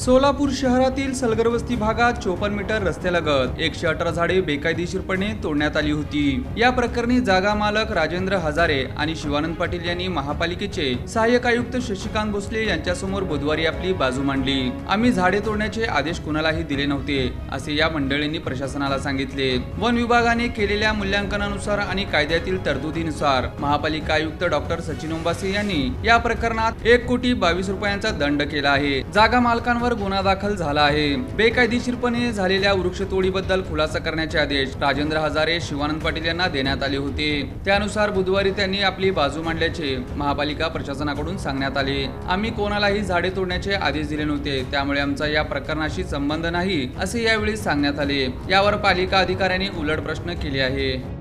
सोलापूर शहरातील सलगरवस्ती भागात 54 मीटर रस्त्यालगत 118 झाडे बेकायदेशीरपणे तोडण्यात आली होती। या प्रकरणी जागा मालक राजेंद्र हजारे आणि शिवानंद पाटील यांनी महापालिकेचे सहाय्यक आयुक्त शशिकांत भोसले यांच्यासमोर बुधवारी आपली बाजू मांडली। आम्ही झाडे तोडण्याचे आदेश कुणालाही दिले नव्हते, असे या मंडळींनी प्रशासनाला सांगितले। वन विभागाने केलेल्या मूल्यांकनानुसार आणि कायद्यातील तरतुदीनुसार महापालिका आयुक्त डॉक्टर सचिन ओंबासे यांनी या प्रकरणात 1,22,00,000 रुपयांचा दंड केला आहे। जागा मालकांवर गुन्हा दाखल झाला आहे। बेकायदेशीरपणे झालेल्या वृक्षतोडीबद्दल खुलासा करण्याचे आदेश राजेंद्र हजारे, शिवानंद पाटील यांना देण्यात आले होते। त्यानुसार बुधवारी त्यांनी आपली बाजू मांडल्याचे महापालिका प्रशासनाकडून सांगण्यात आले। आम्ही कोणालाही झाडे तोडण्याचे आदेश दिले नव्हते, त्यामुळे आमचा या प्रकरणाशी संबंध नाही, असे यावेळी सांगण्यात आले। यावर पालिका अधिकाऱ्यांनी उलट प्रश्न केले आहे।